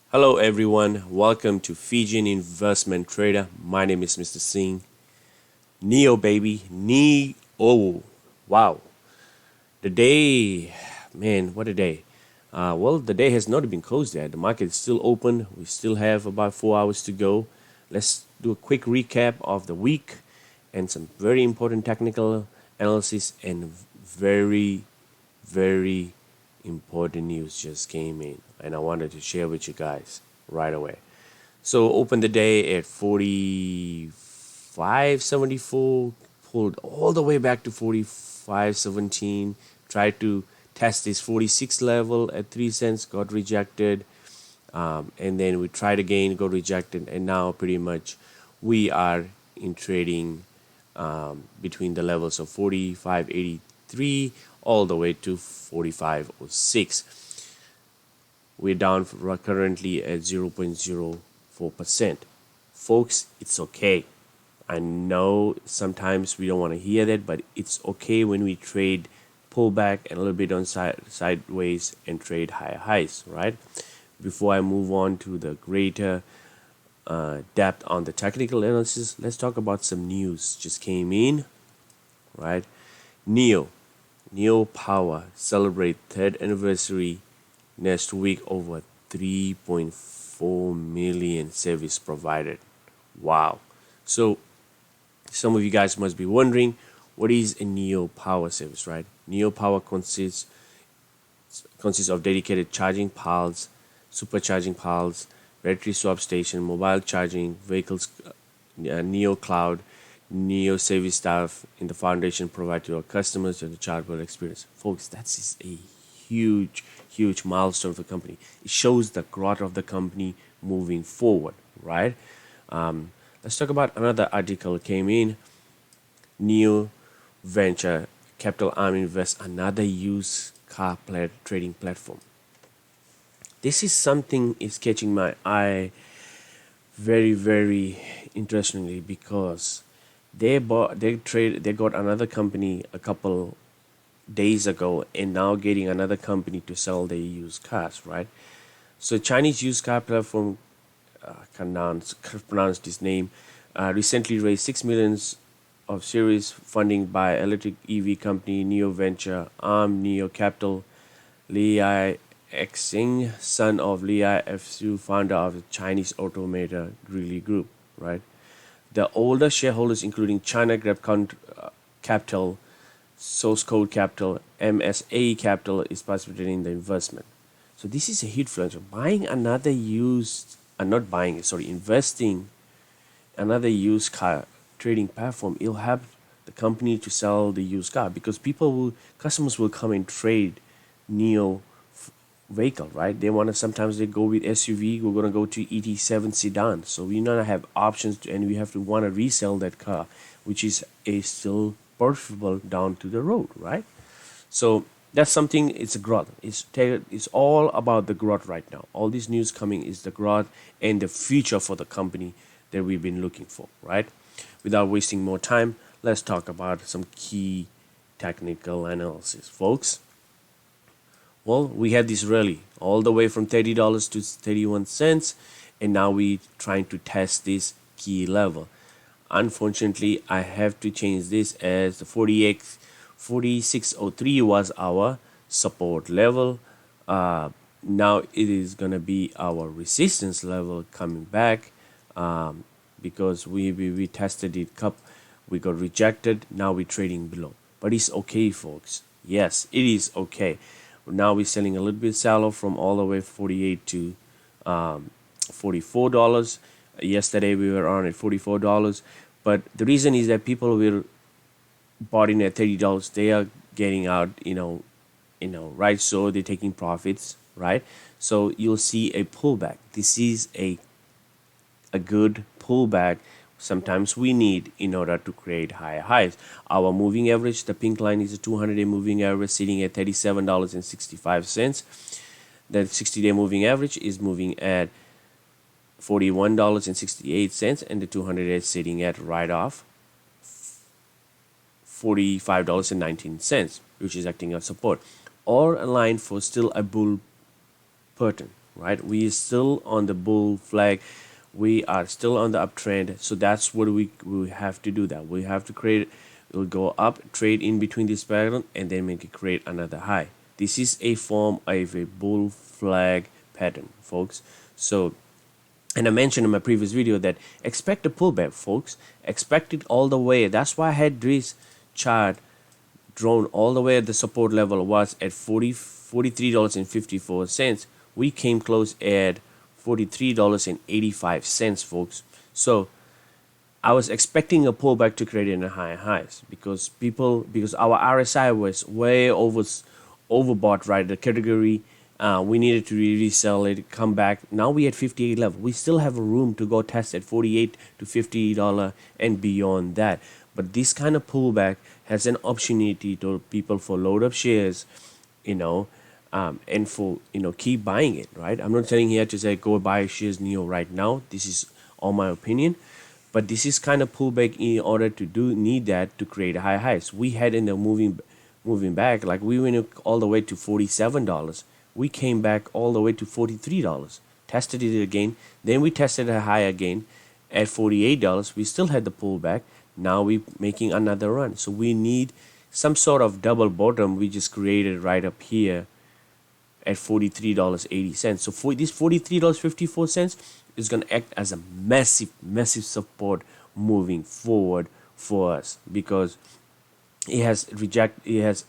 Hello everyone, welcome to Fijian Investment Trader. My name is Mr. Singh. NIO baby, NIO. Wow. The day, man, what a day. Well, the day has not been closed yet. The market is still open. We still have about 4 hours to go. Let's do a quick recap of the week and some very important technical analysis and very, very important news just came in. And I wanted to share with you guys right away. So opened the day at 45.74, pulled all the way back to 45.17, tried to test this 46 level at 3 cents, got rejected. And then we tried again, got rejected. And now pretty much we are in trading between the levels of 45.83 all the way to 45.06. We're down currently at 0.04%. Folks, it's okay. I know sometimes we don't want to hear that, but it's okay when we trade pullback and a little bit on sideways and trade higher highs, right? Before I move on to the greater depth on the technical analysis, let's talk about some news just came in, right? NIO Power celebrate third anniversary next week. Over 3.4 million service provided. Wow. So some of you guys must be wondering, what is a NIO Power service, right? NIO Power consists of dedicated charging piles, supercharging piles, battery swap station, mobile charging, vehicles, NIO Cloud, NIO service staff in the foundation provide to our customers and the chargeable experience. Folks, that's a huge milestone for the company. It shows the growth of the company moving forward, right? Let's talk about another article came in. New venture capital arm invests another used car trading platform. This is something is catching my eye very interestingly because they got another company a couple days ago and now getting another company to sell their used cars, right? So Chinese used car platform, can't pronounce this name, recently raised 6 millions of series funding by electric EV company NIO Venture, Arm NIO Capital, Li Xing, son of Li Fsu, founder of the Chinese automaker Geely Group, right? The older shareholders, including China Grab Capital, Source Code Capital, MSA Capital, is participating in the investment. So this is a huge influence. Buying another used, not buying, sorry, investing another used car trading platform. It'll help the company to sell the used car because customers will come and trade NIO vehicle, right? They want to sometimes they go with SUV. We're gonna go to ET7 sedan, so we not have options and we have to want to resell that car, which is a still profitable down to the road, right? So that's something. It's a growth. It's all about the growth right now. All this news coming is the growth and the future for the company that we've been looking for, right? Without wasting more time, let's talk about some key technical analysis, folks. Well, we had this rally all the way from $30 to 31 cents, and now we trying to test this key level. Unfortunately, I have to change this as the 4603 was our support level. Now it is gonna be our resistance level coming back, because we tested it we got rejected. Now we're trading below, but it's okay, folks. Yes, it is okay. Now we're selling a little bit shallow from all the way 48 to $44. Yesterday we were on at $44, but the reason is that people will bought in at $30. They are getting out, right? So they're taking profits, right? So you'll see a pullback. This is a good pullback. Sometimes we need in order to create higher highs. Our moving average, the pink line, is a 200-day moving average sitting at $37.65. The 60-day moving average is moving at $41.68, and the 200-day sitting at right off $45.19, which is acting as support, or a line for still a bull pattern, right? We are still on the bull flag. We are still on the uptrend. So that's what we have to do that. We have to create, it'll go up, trade in between this pattern, and then make it create another high. This is a form of a bull flag pattern, folks. So, and I mentioned in my previous video that expect a pullback, folks. Expect it all the way. That's why I had this chart drawn all the way at the support level was at $43.54. We came close at $43.85, folks. So I was expecting a pullback to create in the higher highs because our RSI was way overbought, right? The category we needed to resell it, come back. Now we at 58 level. We still have a room to go test at 48 to $50 and beyond that. But this kind of pullback has an opportunity to people for load up shares, and for keep buying it, right? I'm not telling here to say go buy shares NIO right now. This is all my opinion, but this is kind of pullback in order to need that to create high highs. We had in the moving back, like we went all the way to $47. We came back all the way to $43, tested it again, then we tested a high again at $48. We still had the pullback. Now we making another run. So we need some sort of double bottom we just created right up here at $43.80. So for this $43.54 is going to act as a massive support moving forward for us, because it has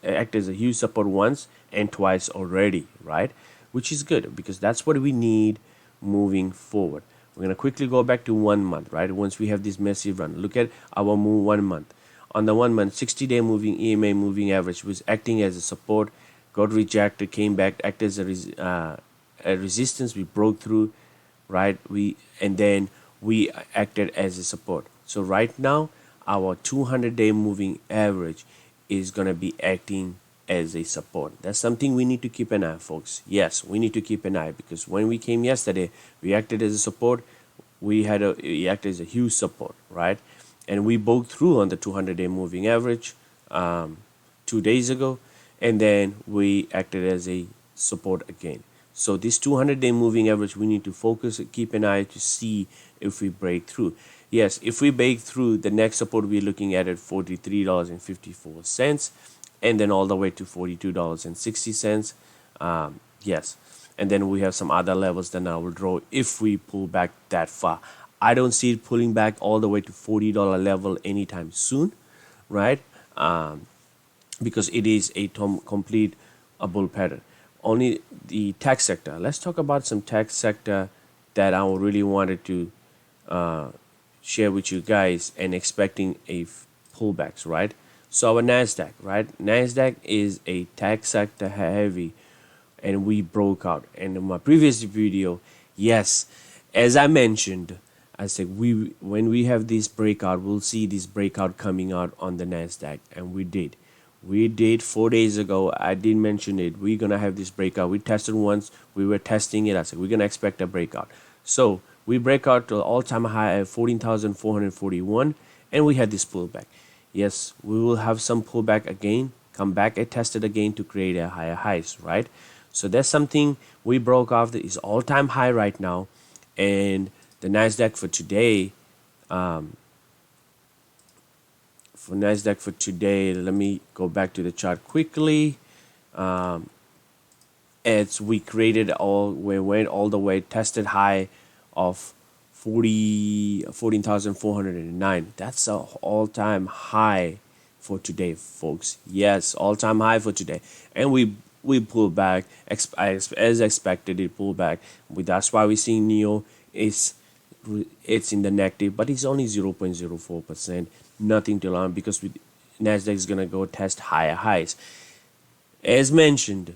acted as a huge support once and twice already, right? Which is good because that's what we need moving forward. We're going to quickly go back to 1 month, right? Once we have this massive run, look at our move 1 month. On the 1 month, 60-day moving EMA moving average was acting as a support, got rejected, came back, acted as a resistance. We broke through, right? And then we acted as a support. So right now, our 200-day moving average is going to be acting as a support. That's something we need to keep an eye on, folks. Yes, we need to keep an eye, because when we came yesterday, we acted as a support. We acted as a huge support, right? And we broke through on the 200-day moving average 2 days ago, and then we acted as a support again. So this 200-day moving average, we need to focus, keep an eye to see if we break through. Yes, if we break through, the next support we're looking at $43.54, and then all the way to $42.60. Yes, and then we have some other levels that I will draw if we pull back that far. I don't see it pulling back all the way to $40 level anytime soon, right? Because it is a complete bull pattern. Only the tech sector. Let's talk about some tech sector that I really wanted to share with you guys and expecting a pullbacks, right? So our NASDAQ, right? NASDAQ is a tech sector heavy, and we broke out. And in my previous video, yes, as I mentioned, I said when we have this breakout, we'll see this breakout coming out on the NASDAQ, and we did. We did 4 days ago. I did mention it. We're gonna have this breakout. We tested once. We were testing it. I said we're gonna expect a breakout. So we break out to all-time high at 14,441, and we had this pullback. Yes, we will have some pullback again, come back and test it again to create a higher highs, right? So that's something we broke off that is all-time high right now. And the NASDAQ for today, let me go back to the chart quickly. As we we went all the way, tested high of 14,409. That's an all-time high for today, folks. Yes, all-time high for today. And we pulled back as expected. It pulled back. That's why we're seeing NIO it's in the negative, but it's only 0.04%. Nothing to alarm, because NASDAQ is gonna go test higher highs. As mentioned,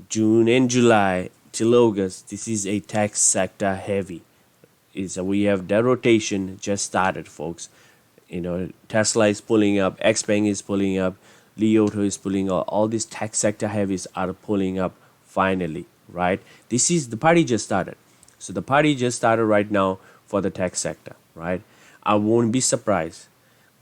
June and July till August, this is a tech sector heavy. We have that rotation just started, folks. Tesla is pulling up, XPeng is pulling up, Li Auto is pulling up. All these tech sector heavies are pulling up finally, right? The party just started. So the party just started right now for the tech sector, right? I won't be surprised.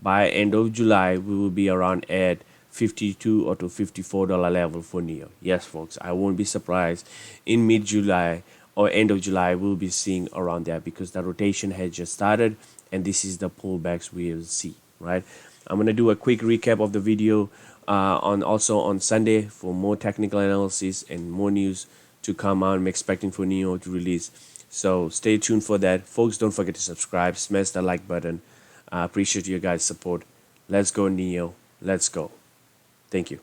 By end of July, we will be around at $52 or to $54 level for NIO. Yes, folks, I won't be surprised in mid-July or end of July, we'll be seeing around there because the rotation has just started and this is the pullbacks we will see, right? I'm going to do a quick recap of the video on also on Sunday for more technical analysis and more news to come out. I'm expecting for NIO to release. So stay tuned for that. Folks, don't forget to subscribe, smash the like button. I appreciate your guys' support. Let's go, NIO. Let's go. Thank you.